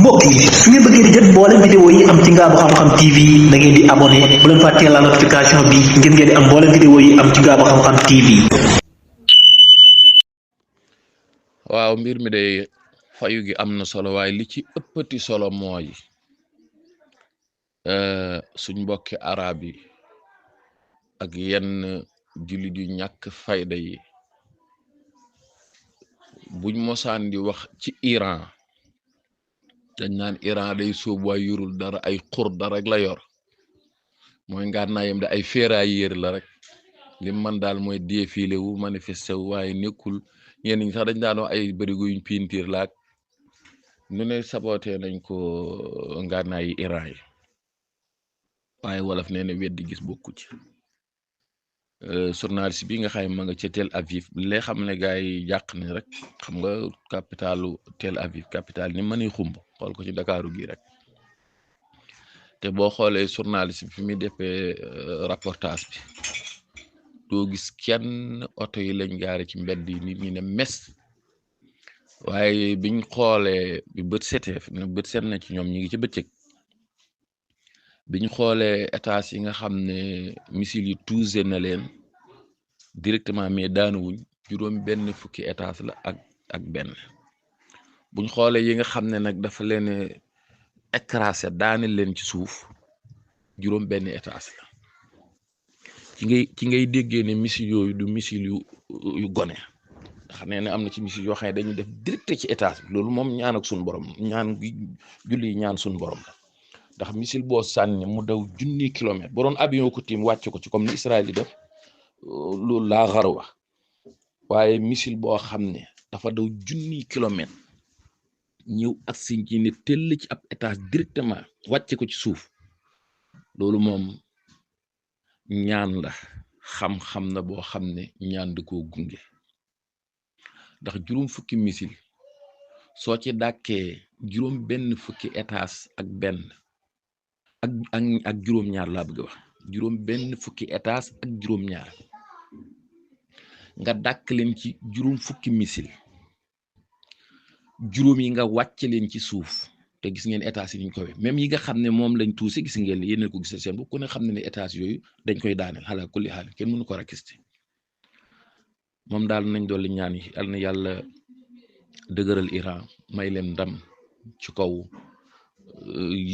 mbokk yi su ngeen bëggee di jot mboolem vidéo yi am ci Ngabou Xam-Xam TV da ngeen di abonné bu leen fàttee la notification bi ngir ngeen di am mboolem vidéo yi am ci Ngabou Xam-Xam TV. waaw mbir mi de fayu gi am na solo waaye li ci ëppati solo mooy suñ mbokki arab yi ak yenn jullit yu ñàkk fayda yi buñ mosaan di wax ci Iran dañ naan Iran day sóob waay yorul dara ay xur dara rek la yor mooy ngànnaayam da ay ferrailleur la rek lim man daal mooy défilé wu manifesté wu waaye nekkul ñenn ñi sax dañ daan wax ay bërigo yuñ peinture laak nu ne saboté nañ ko ngànnaayi Iran yi waaye wolof nee na weddi gis bokku ci journaliste bi nga xam ma nga ca Tel Aviv lay xam ne gars yi jàq ne rek xam nga capitalu Tel Aviv capital ni mën a xumb xool ko ci Dakaaru gi rek te boo xoolee journaliste bi fi muy defee reportage bi doo gis kenn oto yi lañ gaare ci mbedd yi nit ñi ne mes waaye biñ xoolee bi bët setee ne bët set na ci ñoom ñi ngi ci bëccëg biñ xoolee états yi nga xam ne missile yi touché na leen directement mais daanuwuñ juróom benn fukki états la ak benn buñ xoolee yi nga xam ne nag dafa leen écrasé daane leen ci suuf juróom benn états la ci ngay déggee ne missile yooyu du missile yu gone ndax nee na am na ci missile yoo xam ne dañuy def direct ci états bi loolu moom ñaan ak suñu borom ñaan gi julli ñaan suñu borom la ndax missile boo sànni mu daw 1000 kilomètres bu doon avion ko tiim wàcc ko ci comme ni Israël di def loolu laa xarwa waaye missile boo xam ne dafa daw 1000 kilomètres ñëw ak siñ ci ne tell ci ab étage directement wàcce ko ci suuf loolu moom ñaan la xam-xam na boo xam ne ñaan da koo gunge ndax juróom fukki missile soo ci dàkkee juróom benn fukki étage ak benn ak juróom-ñaar laa bëgg a wax juróom benn fukki étage ak juróom-ñaar nga dàkk leen ci juróom fukki missile juróom yi nga wàcc leen ci suuf te gis ngeen étage yi ñu koy même yi nga xam ne moom lañ tuuse gis ngeen yéen ko gis seen bopp ku ne xam ne ne étage yooyu dañ koy daaneel xalaa kulli xaal kenn mënu ko rakiste moom daal nañ dolli ñaan yi yal na yàlla dëgëral Iran may leen ndam ci kaw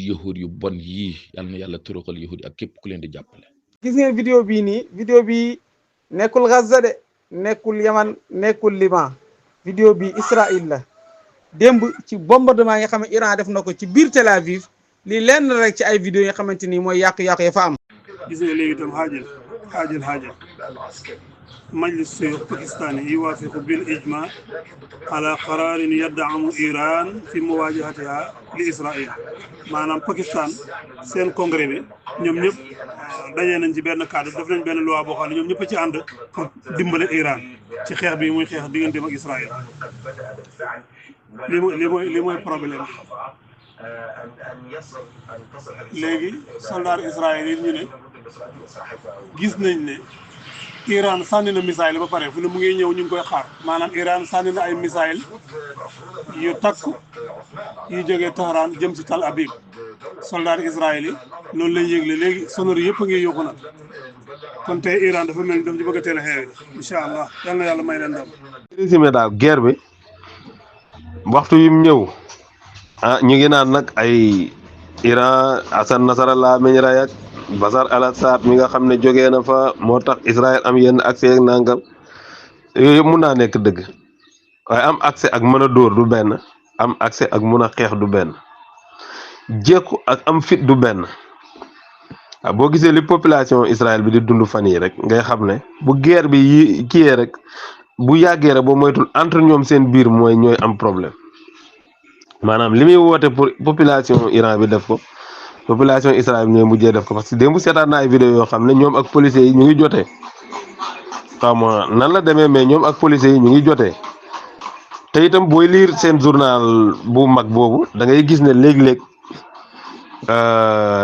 yahud yu bon yii yal na yàlla toroxal yahud yi ak képp ku leen di jàppale. gis ngeen vidéo bii nii vidéo bi nekkul Gaza de nekkul Yaman nekkul Liban vidéo bi Israël la démb ci bombardement yi nga xam ne Iran def na ko ci biir Tel Aviv lii lenn rek ci ay vidéo yi nga xamante ni mooy yàqu-yàqu ya fa am. gis nga léegi itam xaajal majlis suyuux pakistaani yuwaafiqu bil ijma ala qaraarin yaddamu Iran fi muwaajahatiha li Israël maanaam Pakistan seen congrès bi ñoom ñëpp dajee nañ ci benn cadre def nañ benn loi boo xam ne ñoom ñëpp ci ànd pour dimbale Iran ci xeex bi muy xeex digganteem ak Israël li mooy problème léegi soldat Israël yi ñu ne gis nañ ne Iran sànni na missile ba pare fu ne mu ngi ñëw ñu ngi koy xaar maanaam Iran sànni na ay missile yu takk yu jógee Tehran jëm si Tel Aviv soldat Israël yi loolu lañ yëgle léegi sonnerie yëpp a ngi yokku nag kon tey Iran dafa mel ni dam ci bëgg a teel a xeex incha allah yal na yàlla may leen ndam. résumé daal guerre bi waxtu yi mu ñëw ñu ngi naan nag ay Iran Hassan Nasrallah meñ ray ak Bachar al-Assad mi nga xam ne jógee na fa moo tax Israël am yenn accès ak nangam yooyu yëpp mun naa nekk dëgg waaye am accès ak mën a dóor du benn am accès ak mun a xeex du benn jékku ak am fit du benn waaw boo gisee li population Israël bi di dund fan yi rek ngay xam ne bu guerre bi yi kiyee rek bu yàggee rek boo moytul entre ñoom seen biir mooy ñooy am problème maanaam li muy woote pour population Iran bi def ko population Israël ñooy mujjee def ko parce que démb seetaan naa ay vidéo yoo xam ne ñoom ak policiers yi ñu ngi jotee xaw ma nan la demee mais ñoom ak policiers yi ñu ngi jotee te itam booy lire seen journal bu mag boobu da ngay gis ne léeg-léeg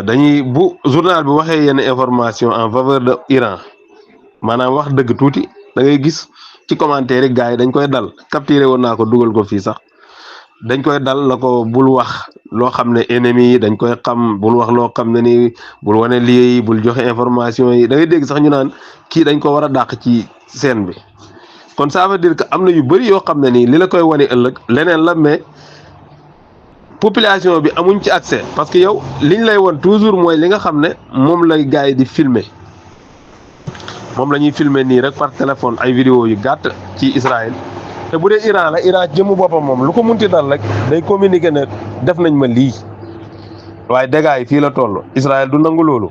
dañuy bu journal bi waxee yenn information en faveur de Iran maanaam wax dëgg tuuti da ngay gis ci commentaire yi gars yi dañ koy dal capturé woon naa ko dugal ko fii sax dañ koy dal la ko bul wax loo xam ne ennemis yi dañ koy xam, bul wax loo xam ne ni bul wane lii bul joxe information yi. Da ngay dégg sax ñu naan kii dañ ko war a dàq ci scène bi. kon ça veut dire que am na yu bëri yoo xam ne nii li la koy wane ëllëg leneen la, mais population bi amuñ ci accès parce que yow liñ lay won toujours mooy li nga xam ne moom lay gars yi di filmer. moom la ñuy filmer nii rek par téléphone ay vidéo yu gàtt ci Israël. te bu dee Iran la, Iran jëmu boppam moom lu ko munti dal rek day communiquer ne def nañ ma lii, waaye dégâts yi fii la toll. Israël du nangu loolu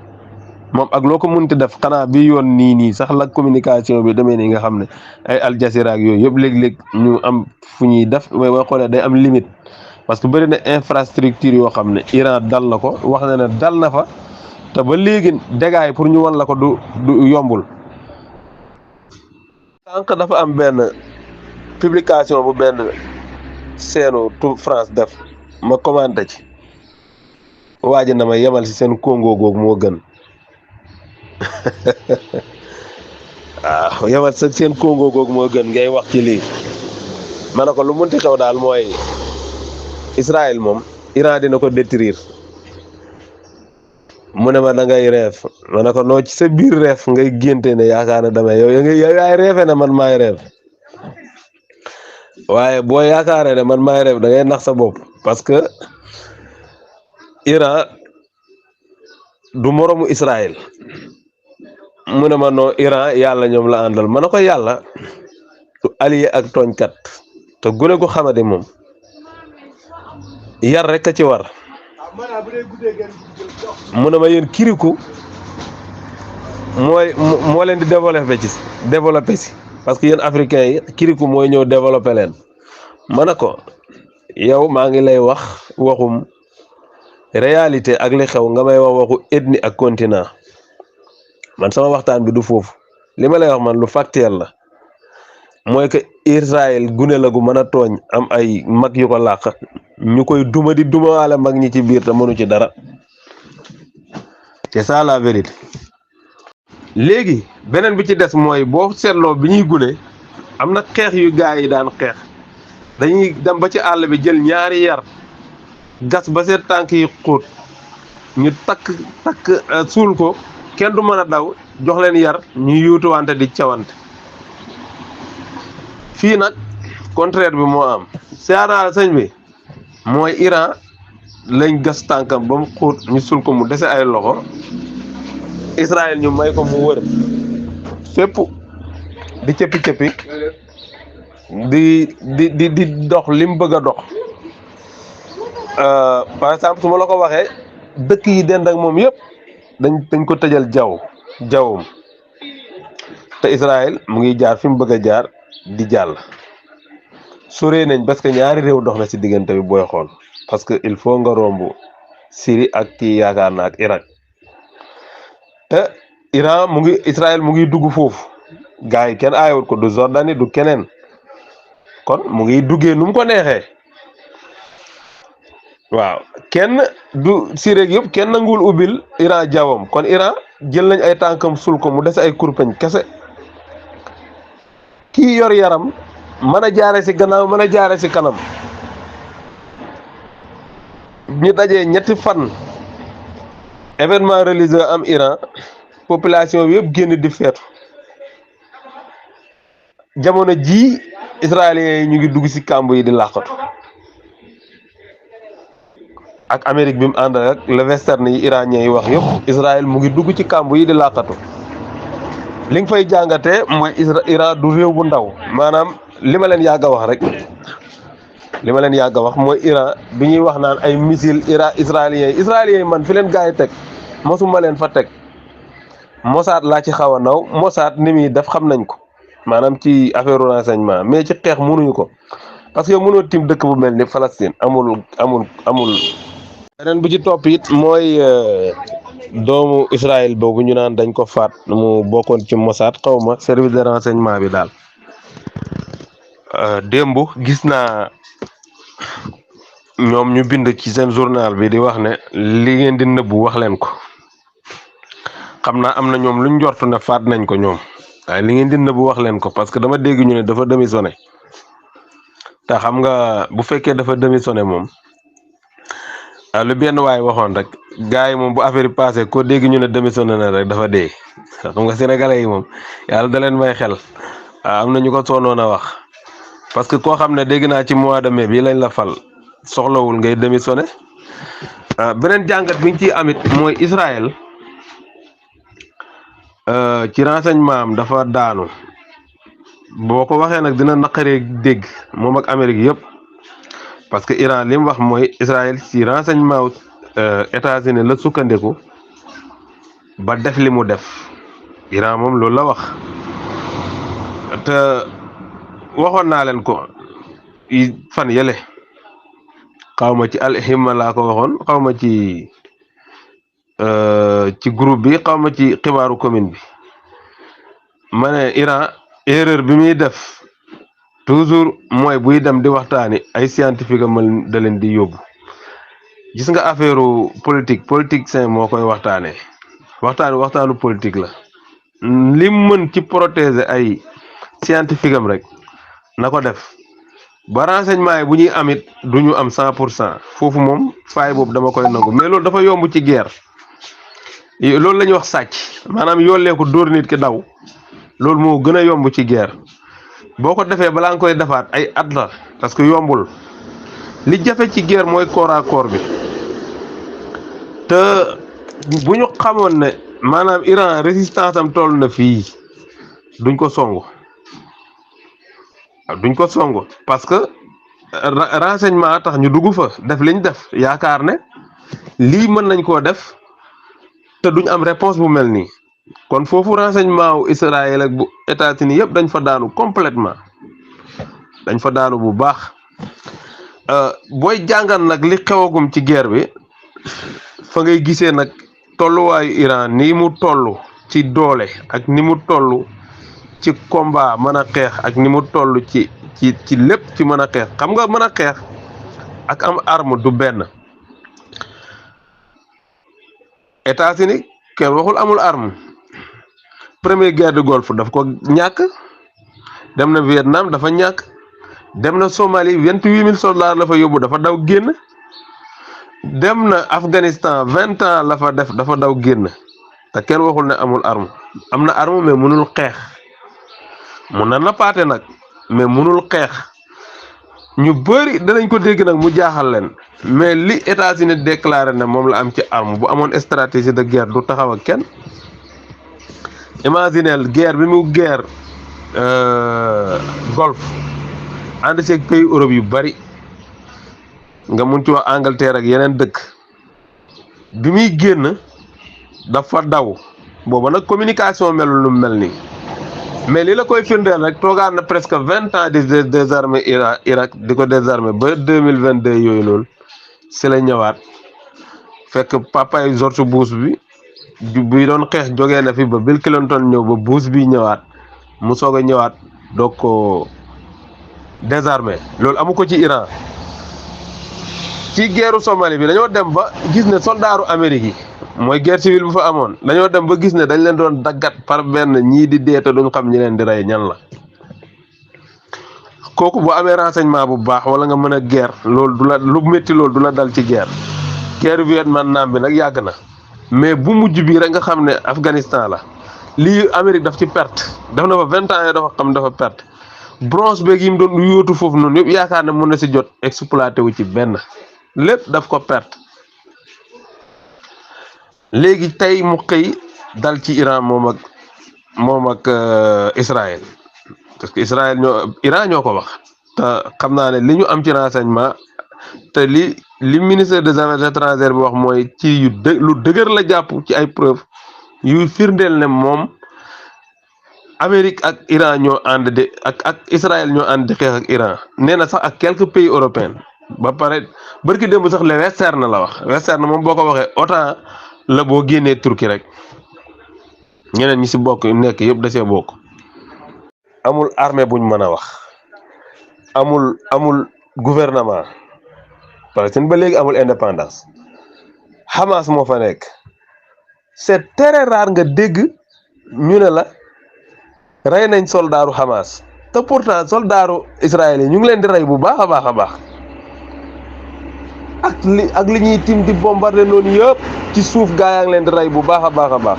moom ak loo ko munti def, xanaa bi yoon nii sax la communication bi demee nii nga xam ne ay Al Jazeera ak yooyu yëpp léeg-léeg ñu am fu ñuy def, mais boo xoolee day am limite parce que bëri na infrastructure yoo xam ne Iran dal na ko, wax na ne dal na fa, te ba léegi dégâts yi pour ñu wan la ko du yombul. sànq dafa am benn publication bu benn seenu tout France def, ma commenté ci, waaji na ma yemal ci seen Congo googu moo gën. waaw yemal sa seen Congo googu moo gën ngay wax ci lii. ma ne ko lu munti xew daal mooy Israël moom Iran dina ko détruire. mu ne ma da ngay reef, ma ne ko noo ci sa biir reef ngay génte ne yaakaar ne damay yow yaay reefe ne man maay reef, waaye boo yaakaaree ne man maay reef da ngay nax sa bopp, parce que Iran du moromu Israël. mu ne ma noo Iran yàlla ñoom la àndal, ma ne ko yàlla du allié ak tooñkat, te gune gu xamadi moom yar rek a ci war. mu ne ma yéen kiriku moo leen di développé si parce que yéen africains yi kiriku mooy ñëw développé leen. ma ne ko yow maa ngi lay wax waxum réalité ak li xew nga may wax waxu ethnie ak continent. man sama waxtaan bi du foofu, li ma lay wax man lu factuel la, mooy que Israël gune la gu mën a tooñ, am ay mag yu ko làq, ñu koy duma di dumawaale mag ñi ci biir te mënu ci dara. c'est ça la vérité. léegi beneen bi ci des mooy boo seetloo bi ñuy gune am na xeex yu gaa yi daan xeex, dañuy dem ba ci àll bi jël ñaari yar gas ba seen tànk yi xóot, ñu takk suul ko, kenn du mën a daw, jox leen yar ñu yuutuwante di cawante. fii nag contraire bi moo am. seanaal sëñ bi mooy Iran lañ gas tànkam ba mu xóot ñu sul ko mu dese ay loxo, Israël ñu may ko mu wër fépp di cëppi di dox li mu bëgg a dox. par exemple su ma la ko waxee, dëkk yi dend ak moom yëpp dañ ko tëjal jawwum, te Israël mu ngi jaar fi mu bëgg a jaar di jàll. soree nañ parce que ñaari réew dox na ci diggante bi booy xool, parce que il faut nga romb Syrie ak kii yaakaar na ak Irak, te Iran Israël mu ngi dugg foofu, gars yi kenn aayewut ko, du Jordanie du keneen, kon mu ngi duggee nu mu ko neexee. waaw kenn du Syrie yëpp kenn nanguwul ubbil Iran jawwam, kon Iran jël nañ ay tànkam sul ko mu des ay kurpeñ kese. kii yor yaram mën a jaare ci gannaaw, mën a jaare ci kanam, ñu dajee ñetti fan événement religieux am Iran, population bi yëpp génn di feetu. jamono ji israéliens yi ñu ngi dugg ci kàmb yi di làqatu, ak Amérique bi mu ànd ak le western yi iranien yi wax yëpp, Israël mu ngi dugg ci kàmb yi di làqatu. li nga fay jàngatee mooy Iran du réew bu ndaw, maanaam li ma leen yàgg a wax rek, li ma leen yàgg a wax mooy Iran bi ñuy wax naan ay missile israéliens yi man fi leen gars yi teg mosuma leen fa teg. Mossad laa ci xaw a naw, Mossad ni muy def xam nañ ko, maanaam ci affaire renseignement, mais ci xeex mënuñu ko, parce que yow mënoo tim dëkk bu mel ni Palestine amul. beneen bu ci topp it mooy doomu Israël boobu ñu naan dañ ko faat, mu bokkoon ci Mossad xaw ma service de renseignement bi daal. démb gis naa ñoom ñu bind ci seen journal bi di wax ne li ngeen di nëbbu wax leen ko. xam naa am na ñoom luñ njortu ne faat nañ ko ñoom, waaye li ngeen di nëbbu wax leen ko, parce que dama dégg ñu ne dafa démissionné. te xam nga bu fekkee dafa démissionné moom lu benn waay waxoon rek gars yi moom bu affaire yi passé ko dégg ñu ne démissionné na rek dafa dee xam nga sénégalais yi moom yàlla da leen may xel am na ñu ko soonoon a wax parce que koo xam ne dégg naa ci mois de mai bi lañ la fal soxlawul ngay démissionné beneen jàngat bi ñu ciy amit mooy Israël ci renseignement am dafa daanu boo ko waxee nag dina naqaree dégg moom ak Amérique yëpp parce que Iran li mu wax mooy Israël ci renseignement wu États-Unis la sukkandiku ba def li mu def Iran moom loolu la wax te waxoon naa leen ko fan yële xaw ma ci alhimma laa ko waxoon xaw ma ci groupe bi xaw ma ci xibaaru commune bi ma ne Iran erreur bi muy def toujours mooy buy dem di waxtaani ay scientifique am da leen di yóbbu gis nga affaire politique sain moo koy waxtaanee waxtaanu politique la lim mën ci protéger ay scientifique am rek na ko def ba renseignement yi bu ñuy amit du ñu am 100% foofu moom faay boobu dama koy nangu mais loolu dafa yomb ci guerre loolu la ñuy wax sàcc maanaam yolleeku dóor nit ki daw loolu moo gën a yomb ci guerre boo ko defee balaa nga koy defaat ay at la parce que yombul li jafe ci guerre mooy corps à corps bi te bu ñu xamoon ne maanaam Iran résistance am toll na fii duñ ko songu parce que renseignement tax ñu dugg fa def liñ def yaakaar ne lii mën nañ koo def te duñ am réponse bu mel nii kon foofu renseignement wu Israël ak bu États-Unis yëpp dañ fa daanu complètement dañ fa daanu bu baax booy jàngal nag li xewagum ci guerre bi fa ngay gisee nag tolluwaayu Iran ni mu toll ci doole ak ni mu toll ci combat mën a xeex ak ni mu toll ci lépp ci mën a xeex xam nga mën a xeex ak am arme du benn États-Unis kenn waxul amul arme première guerre du Golfe daf ko ñàkk dem na Vietnam dafa ñàkk dem na Somalie 28 000 soldats la fa yóbbu dafa daw génn dem na Afghanistan 20 ans la fa def dafa daw génn te kenn waxul ne amul arme am na arme mais mënul xeex mun na nappaate nag mais mënul xeex ñu bëri danañ ko dégg nag mu jaaxal leen mais li États-Unis déclaré ne moom la am ci arme bu amoon stratégie de guerre du taxaw ak kenn imaginez guerre bi mu guerre Golfe ànd seeg pays Europe yu bari nga mun ci wax Angleterre ak yeneen dëkk bi muy génn dafa daw booba nag communication melul lu mel nii mais li la koy firndeel rek toogaan na presque 20 ans di désarmer Irak di ko désarmer ba 2022 yooyu noonu si la ñëwaat fekk papay George Bush bi doon xeex jógee na fi ba Bill Clinton ñëw ba Bush bi ñëwaat mu soog a ñëwaat doog ko désarmer loolu amu ko ci Iran ci guerru Somalie bi dañoo dem ba gis ne soldaaru Amérique yi mooy guerre civile bu fa amoon dañoo dem ba gis ne dañ leen doon daggat par benn ñii di dee te duñ xam ñi leen di rey ñan la kooku bu amee renseignement bu baax wala nga mën a guerre loolu du la lu métti loolu du la dal ci guerre Vietnam bi nag yàgg na mais bu mujj bii rek nga xam ne Afghanistan la lii Amérique daf ci perte def na fa 20 ans yoo dafa xam dafa perte bronze beeg yi mu doon yóotu foofu noonu yëpp yaakaar ne mën na si jot exploité wu ci benn lépp daf ko perte léegi tey mu xëy dal ci Iran moom ak Israël parce que Iran ñoo ko wax te xam naa ne li ñu am ci renseignement te li ministère des affaires étrangères bi wax mooy ci lu dëgër la jàpp ci ay preuve yu firndeel ne moom Amérique ak Iran ñoo ànd de ak Israël ñoo ànd di xeex ak Iran nee na sax ak quelques pays européens ba pare barki démb sax le Western la wax Western moom boo ko waxee OTAN la boo génnee Turquie rek ñeneen ñi si bokk nekk yëpp da see bokk amul armée buñ mën a wax amul gouvernement Palestine ba léegi amul indépendance Hamas moo fa nekk c'est très rare nga dégg ñu ne la rey nañ soldaaru Hamas te pourtant soldaaru Israël yi ñu ngi leen di rey bu baax a baax a baax ak li ñuy tim di bombarder noonu yëpp ci suuf gaa yaa ngi leen di rey bu baax a baax a baax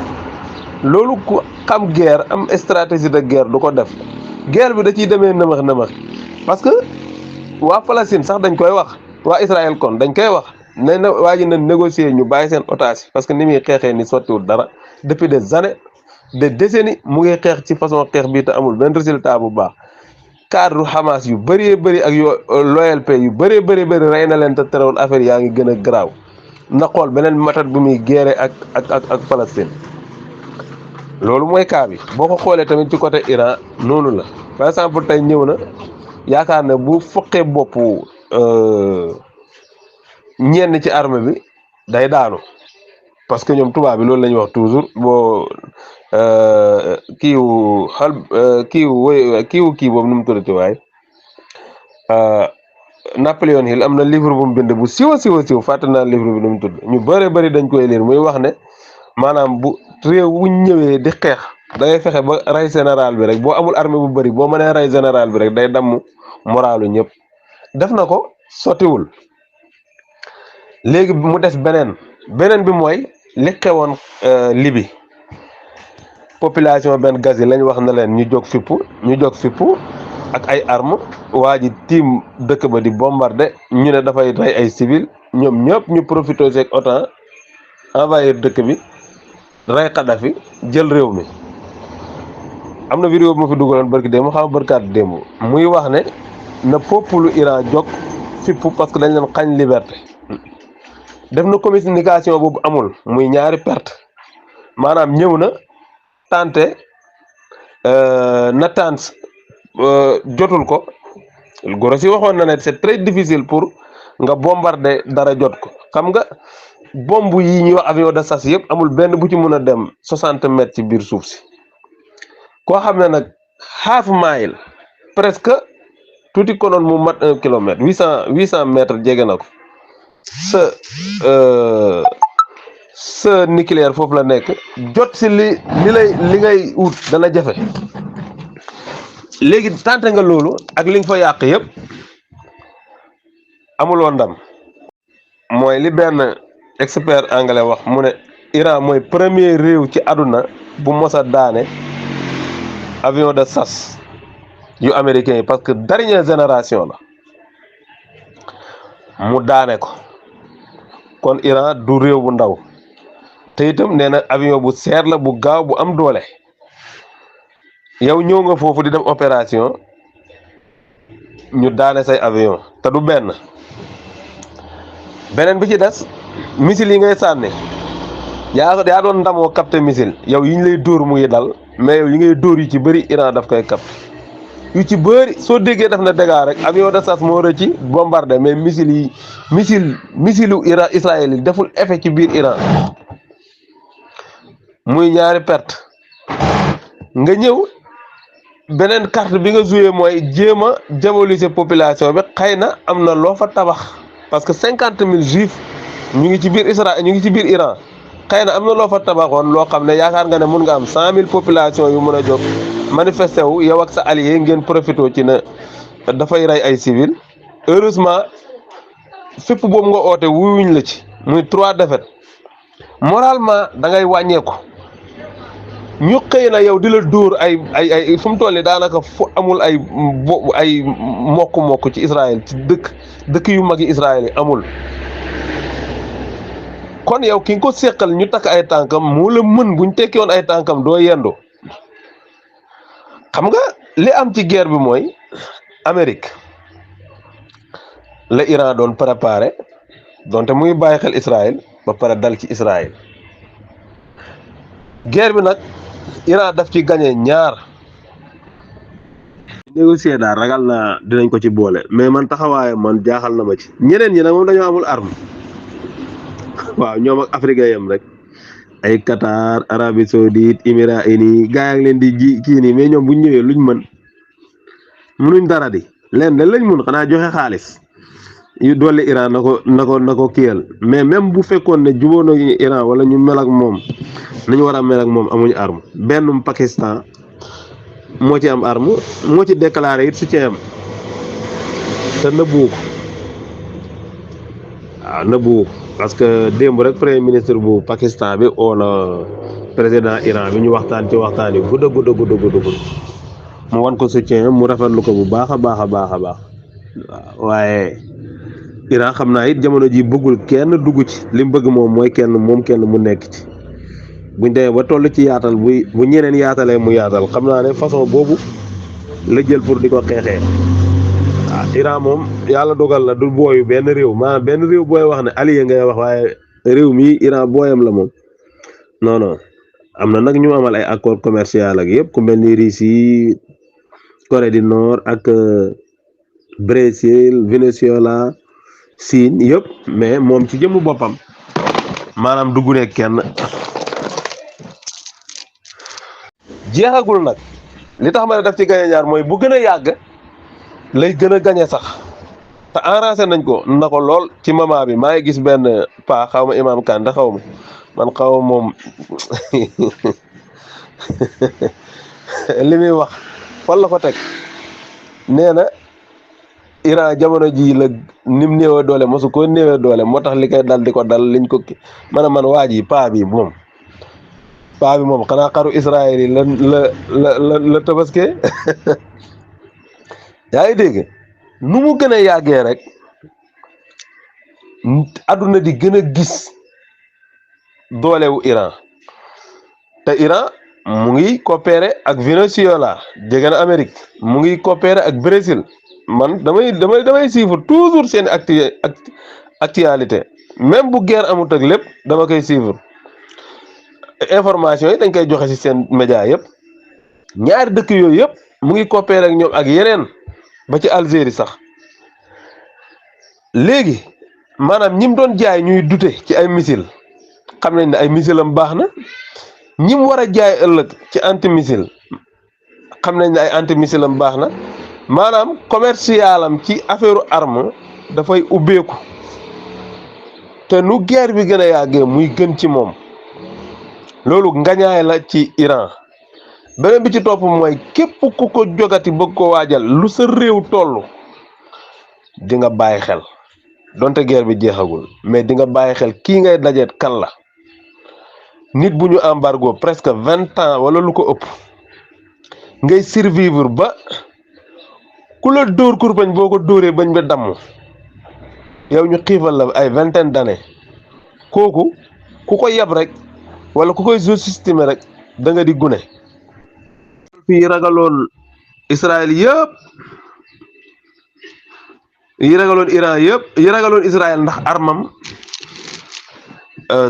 loolu ku xam guerre am stratégie de guerre du ko def guerre bi da ciy demee nëmax nëmax parce que waa Palestine sax dañ koy wax waa Israël kon dañ koy wax ne na waa ji na négocier ñu bàyyi seen otage parce que ni muy xeexee ni sottiwul dara depuis des années des décennies mu ngi xeex ci façon xeex bii te amul benn résultat bu baax cadre Hamas yu bëree bëri ak l'OLP yu bëree bëri rey na leen te terewul affaire yaa ngi gën a garaaw na xool beneen matat bu muy gérer ak Palestine loolu mooy cas bi boo ko xoolee tamit ci côté Iran noonu la par exemple tey ñëw na yaakaar ne bu foqee boppu ñenn ci armée bi day daanu parce que ñoom tubaab bi loolu la ñuy wax toujours boo kii boobu nu mu tuddati waay Napoléon Hill am na livre bu mu bind bu siw a siw fàtte naa livre bi nu mu tudd ñu bëri dañ koy lire muy wax ne maanaam bu réew bu ñëwee di xeex da ngay fexe ba rey général bi rek boo amul armée bu bëri boo mënee rey général bi rek day damm moralu ñëpp def na ko sottiwul léegi mu des beneen bi mooy li xewoon Libye population benn Gazi lañ wax na leen ñu jóg fippu ak ay armes waa ji tiim dëkk ba di bombarder ñu ne dafay rey ay civil ñoom ñëpp ñu profité seeg OTAN envahir dëkk bi rey Kadhafi jël réew mi am na vidéo bu ma fi dugaloon barki démb xam barkaat démb muy wax ne na peuple Iran jóg fippu parce que dañ leen xañ liberté def na communication boobu amul muy ñaari perte maanaam ñëw na tante Natanz jotul ko Grossi waxoon na ne c'est très difficile pour nga bombarder dara jot ko xam nga bomb yi ñuy wax avion de chasse yëpp amul benn bu ci mën a dem 60 mètres ci biir suuf si koo xam ne nag half mile presque tuuti konoon mu mat 1 kilomètre 800 mètres jege na ko sa nucléaire foofu la nekk jot si li ngay wut dana jafe léegi tante nga loolu ak li nga fa yàq yëpp amuloo ndam mooy li benn expert anglais wax mu ne Iran mooy premier réew ci àdduna bu mos a daane avion de chasse yu américains yi parce que dernière génération la mu daane ko kon Iran du réew bu ndaw te itam nee na avion bu seer la bu gaaw bu am doole yow ñëw nga foofu di def opération ñu daane say avion te du benn beneen bi ci des missile yi ngay sànni yaa doon ndamoo capté missile yow yi ñu lay dóor mu ngi dal mais yow yi ngay dóor yu ci bëri Iran daf koy capté yu ci bëri soo déggee def na dégâts rek avion de chasse moo rëcc bombardé mais missile u Iran Israël yi deful effet ci biir Iran muy ñaari perte nga ñëw beneen carte bi nga joué mooy jéem a diaboliser population bi xëy na am na loo fa tabax parce que 50,000 juifs ñu ngi ci biir Israël ñu ngi ci biir Iran xëy na am na loo fa tabaxoon loo xam ne yaakaar nga ne mun nga am 100,000 population yu mën a jóg manifesté wu yow ak sa allié ngeen profité ci ne dafay rey ay civil heureusement fépp boobu nga oote wuyuñ la ci muy 3 défaites moralement da ngay wàññeeku ñu xëy na yow di la dóor ay fu mu toll nii daanaka fu amul ay mokk ci Israël ci dëkk yu mag yi Israël yi amul kon yow ki nga ko séqal ñu takk ay tànkam moo la mën buñ tekki woon ay tànkam doo yendu xam nga li am ci guerre bi mooy Amérique la Iran doon préparé donte muy bàyyi xel Israël ba pare dal ci Israël guerre bi nag Iran daf ci gagné ñaar négocier daal ragal naa dinañ ko ci boole mais man taxawaaye man jaaxal na ma ci ñeneen ñi nag moom dañoo amul arme waaw ñoom ak africain yam rek ay Qatar Arabie Saoudite Émirats unis gaa yi leen di ji kii nii mais ñoom bu ñu ñëwee luñ mënuñ dara di leen lañ mën xanaa joxe xaalis yu dolli Iran na ko kiyal mais même bu fekkoon ne jubóo na Iran wala ñu mel ak moom nañu war a mel ak moom amuñu arme benn Pakistan moo ci am arme moo ci déclaré it soutien am te nëbbu ko waaw nëbbu parce que démb rek premier ministre bu Pakistan bi oo na président Iran bi ñu waxtaan ci waxtaan yi gudd mu wan ko soutien mu rafetlu ko bu baax a baax waaw waaye Iran xam naa it jamono ji bëggul kenn dugg ci li mu bëgg moom mooy kenn mu nekk ci buñ demee ba toll ci yaatal bu ñeneen yaatalee mu yaatal xam naa ne façon boobu la jël pour di ko xeexee waaw Iran moom yàlla dogal la du booyu benn réew maanaam benn réew booy wax ne allié ngay wax waaye réew mi Iran booyam la moom non am na nag ñu amal ay accord commercial ak yëpp ku mel ni Russie Corée du Nord ak Brésil Venezuela Chine yëpp mais moom ci jëmmu boppam maanaam dugg ne kenn jeexagul nag li tax ma ne daf ci gañe ñaar mooy bu gën a yàgg lay gën a gañe sax te arrangé nañ ko na ko lool ci moment bi maa ngi gis benn paa xaw ma imam Kande xaw ma man xaw ma moom li muy wax fan la ko teg nee na Iran jamono ji la nim néewe doole mosu ko néewe doole moo tax li koy dal di ko dal liñ ko man waa ji paa bi moom xanaa xaru Israël yi la tabaske yaa ngi dégg nu mu gën a yàggee rek adduna di gën a gis doolewu Iran te Iran mu ngi coopéré ak Venezuela jege na Amérique mu ngi coopéré ak Brésil man damay suivre toujours seen actualité même bu guerre amut ak lépp dama koy suivre information yi dañ koy joxe ci seen média yëpp ñaari dëkk yooyu yëpp mu ngi coopéré ak ñoom ak yeneen ba ci Algérie sax léegi maanaam ñim doon jaay ñuy dute ci ay missile xam nañ ne ay missile am baax na ñim war a jaay ëllëg ci anti missile xam nañ ne ay anti missile am baax na maanaam commercial am ci affaire arme dafay ubbeeku te nu guerre bi gën a yàggee muy gën ci moom loolu ngañaay la ci Iran beneen bi ci topp mooy képp ku ko jogati bëgg ko waajal lu sa réew toll di nga bàyyi xel donte guerre bi jeexagul mais di nga bàyyi xel kii ngay dajeet kan la nit bu ñu embargo presque 20 ans wala lu ko ëpp ngay survivre ba ku la dóor kurbañ boo ko dóoree bañ ba damm yow ñu xiifal la ay 20 d'années kooku ku ko yab rek wala ku koy sous-estimer rek da nga di gune fii ragaloon Israël yëpp yi ragaloon Iran yëpp yi ragaloon Israël ndax armam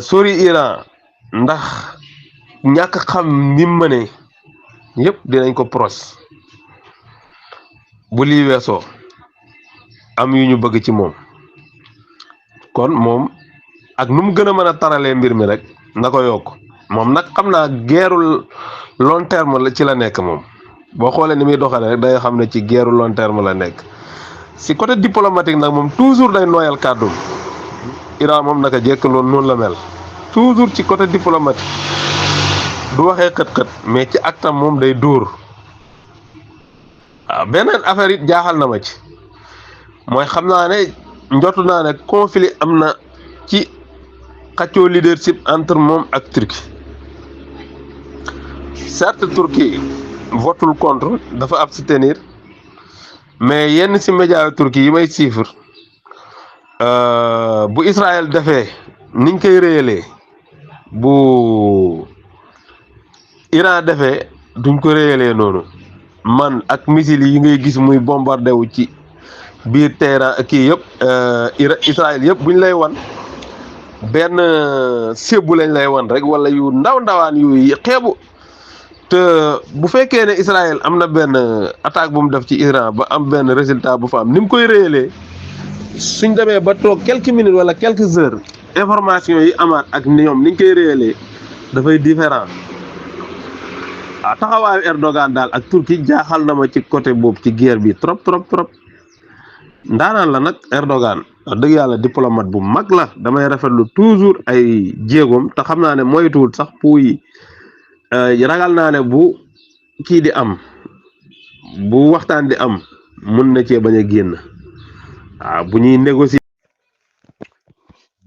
sori Iran ndax ñàkk xam ni mu mënee yëpp dinañ ko pros bu lii weesoo am yu ñu bëgg ci moom kon moom ak nu mu gën a mën a taralee mbir mi rek na ko yokk moom nag xam naa guerre long terme la ci la nekk moom boo xoolee ni muy doxalee rek day xam ne ci guerre long terme la nekk si côté diplomatique nag moom toujours day nooyal kàddum Iran moom naka jekk loolu noonu la mel toujours ci côté diplomatique du waxee xët-xët mais ci actam moom day dóor waaw beneen affaire it jaaxal na ma ci mooy xam naa ne njortu naa ne conflit am na ci xaccoo leadership entre moom ak Turquie certes Turquie votul contre dafa abstenir mais yenn ci média Turquie yi may suivre bu Israël defee niñ koy réyalee bu Iran defee duñ ko réyalee noonu man ak missile yi ngay gis muy bombardé wu ci biir Téhéran kii yëpp Israël yëpp buñ lay wan benn sébbu lañ lay wan rek wala yu ndawaan yu xeebu te bu fekkee ne Israël am na benn attaque bu mu def ci Iran ba am benn résultat bu fa am ni mu koy réyalee suñ demee ba toog quelques minutes wala quelques heures information yi amaat ak ñoom niñ koy réyalee dafay différent waaw taxawaayu Erdogan daal ak Turquie jaaxal na ma ci côté boobu ci guerre bi trop ndaanaan la nag Erdogan wax dëgg yàlla diplomate bu mag la damay rafetlu toujours ay jéegoom te xam naa ne moytuwul sax puy ragal naa ne bu kii di am bu waxtaan di am mun na cee bañ a génn waaw bu ñuy négocier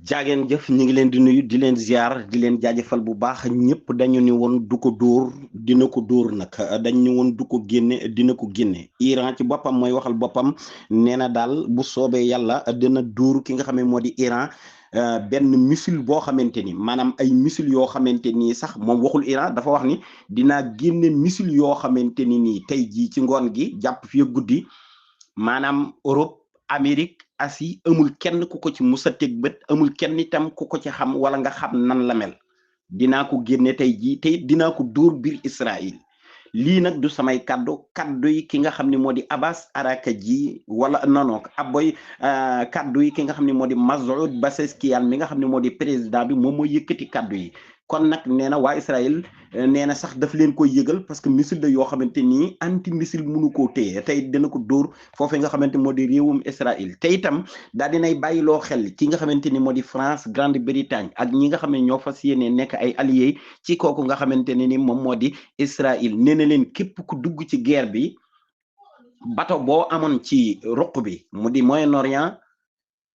jaageen jëf ñu ngi leen di nuyu di leen ziar di leen jaajëfal bu baax ñëpp dañu ni woon du ko dóor dina ko dóor nag dañ ni woon du ko génne dina ko génne Iran ci boppam mooy waxal boppam nee na daal bu soobee yàlla dina dóor ki nga xam ne moo di Iran benn missile boo xamante ni maanaam ay missile yoo xamante ni sax moom waxul Iran dafa wax ni dinaa génne missile yoo xamante ni nii tey jii ci ngoon gi jàpp fii guddi maanaam Europe Amérique Asie amul kenn ku ko ci musa teg bët amul kenn itam ku ko ci xam wala nga xam nan la mel dinaa ko génne tey jii te dinaa ko dóor biir Israël lii nag du samay kaddu yi ki nga xam ne moo di Abbas Arakaji wala non aboy kaddu yi ki nga xam ne moo di Masoud Pezeshkian mi nga xam ne moo di président bi moom mooy yëkkati kaddu yi kon nag nee na waa Israël nee na sax daf leen koy yëgal parce que missile la yoo xamante ni anti missile mënu koo téye tey dina ko dóor foofee nga xamante moo di réewum Israël te itam daal dinay bàyyiloo xel ki nga xamante ni moo di France Grande-Bretagne ak ñi nga xam ne ñoo fas yéene nekk ay alliés ci kooku nga xamante ne ni moom moo di Israël nee na leen képp ku dugg ci guerre bi bato boo amoon ci ruq bi mu di Moyen-Orient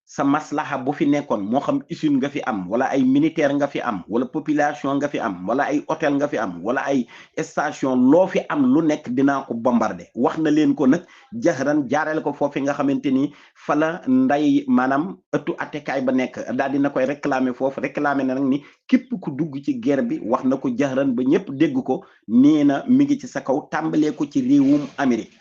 sa maslaha bu fi nekkoon moo xam usine nga fi am wala ay militaire nga fi am wala population nga fi am wala ay hôtel nga fi am wala ay station loo fi am lu nekk dinaa ko bombardé wax na leen ko nag jaxran jaarale ko foofu nga xamante ni fala nday maanaam ëttu attekaay ba nekk daal dina koy réclamer foofu réclamer na nag ni képp ku dugg ci guerre bi wax na ko jaxran ba ñëpp dégg ko nee na mi ngi ci sa kaw tàmbalee ko ci réewum Amérique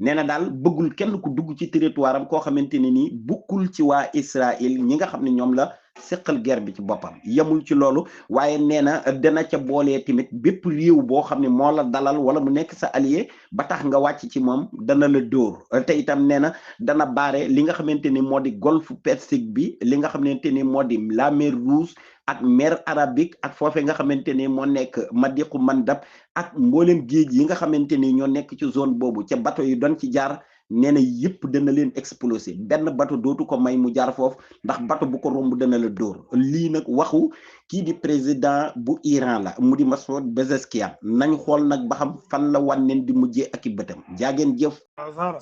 nee na daal bëggul kenn ku dugg ci territoire am koo xamante ne nii bukkul ci waa Israël ñi nga xam ne ñoom la seqal guerre bi ci boppam yemul ci loolu waaye nee na dana ca boolee tamit bépp réew boo xam ne moo la dalal wala mu nekk sa allié ba tax nga wàcc ci moom dana la dóor te itam nee na dana baare li nga xamante ni moo di golfe Persique bi li nga xamante ni moo di la mer Rouge ak mer Arabique ak foofee nga xamante ni moo nekk Madiqu Mandab ak mboolem géej yi nga xamante ni ñoo nekk ci zone boobu ca bateau yi doon ci jaar nee na yëpp dana leen explosé benn bateau dootu ko may mu jaar foofu ndax bateau bu ko romb dana la dóor lii nag waxu kii di président bu Iran la mu di Masoud Pezeshkian nañ xool nag ba xam fan la wànneen di mujjee ak i bëtam jaageen jëf. waaw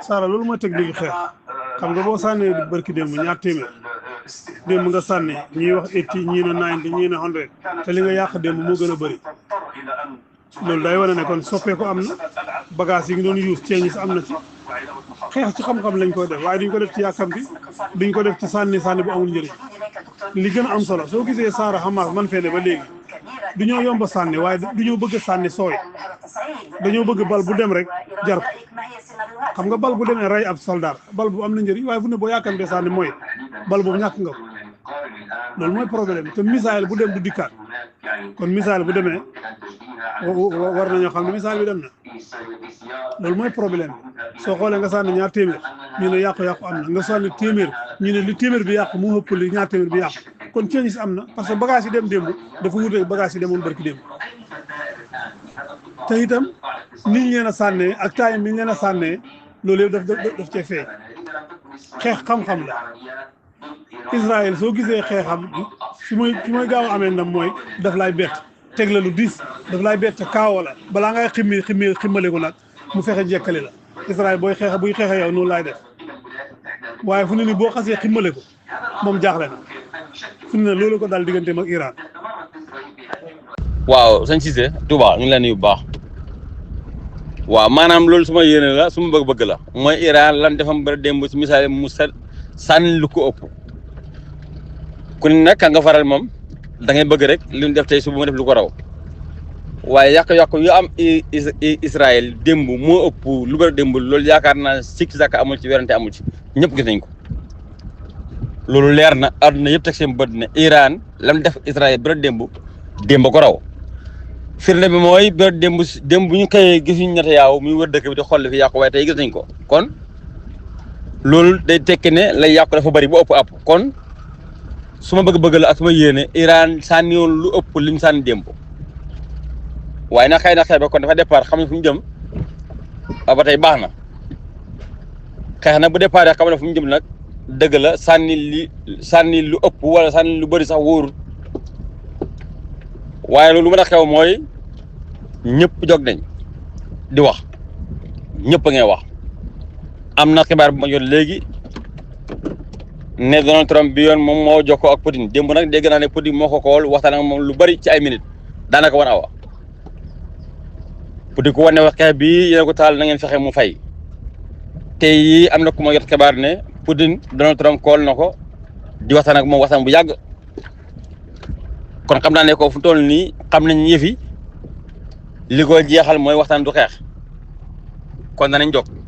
Sara loolu mooy technique xeex xam nga boo sànnee barki démb ñaar téeméer démb nga sànni ñiy wax 80 ñii na 90 ñii na 100 te li nga yàq démb moo gën a bëri loolu day wane ne kon soppeeku am na bagage yi ngi doon yuus ceeñis am na ci xeex ci xam-xam lañ koy def waaye duñ ko def ci yàkkamti duñ ko def ci sànni bu amul njëriñ li gën a am solo soo gisee Sara Hamas man fee ne ba léegi du ñoo yomb a sànni waaye du ñoo bëgg a sànni sooy dañoo bëgg bal bu dem rek jar ko xam nga bal bu demee rey ab soldat bal bu am na njëriñ waaye fu ne boo yàkkamtee sànni mooy bal boobu ñàkk nga ko loolu mooy problème te missile bu dem du dikkaat kon missile bu demee war nañoo xam ne missile bi dem na loolu mooy problème bi soo xoolee nga sànni ñaar téeméer ñu ne yàqu-yàqu am na nga sànni téeméer ñu ne li téeméer bi yàqu mu ëpp li ñaar téeméer bi yàqu kon ceeñis am na parce que bagage yi dem démb dafa wuute bagage yi demoon barki démb te itam niñ leen a sànnee ak taay niñ leen a sànnee loolu yëpp daf cee feeñ xeex xam-xam la Israël soo gisee xeexam fi mooy gaaw a amee ndam mooy daf lay bett teg la lu diis daf lay bett kaawo la balaa ngay ximmale ko nag mu fexe jekkali la Israël buy xeexe yow noonu laay def waaye fu ne ni boo xasee ximmale ko moom jaaxle na fu ne loolu ko daal digganteem ak Iran. waaw sëñ Cissé Touba ñu ngi leen nuyu bu baax waaw maanaam loolu suma yéene la suma bëgg-bëgg la mooy Iran lan defam ba démb si misaal mu sànni lu ko ëpp ku ne nag nga faral moom da ngay bëgg rek li ñu def tey suba ma def lu ko raw waaye yàq-yàq yu am Israël démb moo ëpp lu bëri démb loolu yaakaar naa sikki sàkk amul ci werante amul ci ñëpp gis nañ ko loolu leer na àdduna yëpp teg seen bët ne Iran lam def Israël bëri démb ko raw firnde bi mooy bëri démb bu ñu xëyee gisuñu ñett yaaw muy wër dëkk bi di xool fi yàqu waaye tey gis nañ ko kon loolu day tekki ne lay yàqu dafa bëri bu ëpp àpp kon su ma bëgg la ak su ma yéene Iran sànni woon lu ëpp li mu sànni démb waaye nag xëy na xeex ba kon dafa départ xam ne fu mu jëm ba tey baax na xeex nag bu départ xam ne fu mu jëm nag dëgg la sànni lu ëpp wala sànni lu bëri sax wóorul waaye loolu mën a xew mooy ñëpp jóg nañ di wax ñëpp a ngay wax am na xibaar bu ma jot léegi ne Donald Trump bi yoon moom moo jokkoo ak Poutine démb nag dégg naa ne Poutine moo ko kool waxtaan ak moom lu bari ci ay minutes daanaka wan awa Poutine ku wane wax xeex bii yéen ko taal na ngeen fexe mu fay tey yii am na ku ma jot xibaar ne Poutine Donald Trump kool na ko di waxtaan ak moom waxtaan bu yàgg kon xam naa ne ko fu toll nii xam nañ yëf yi li ko jeexal mooy waxtaan du xeex kon danañ jóg.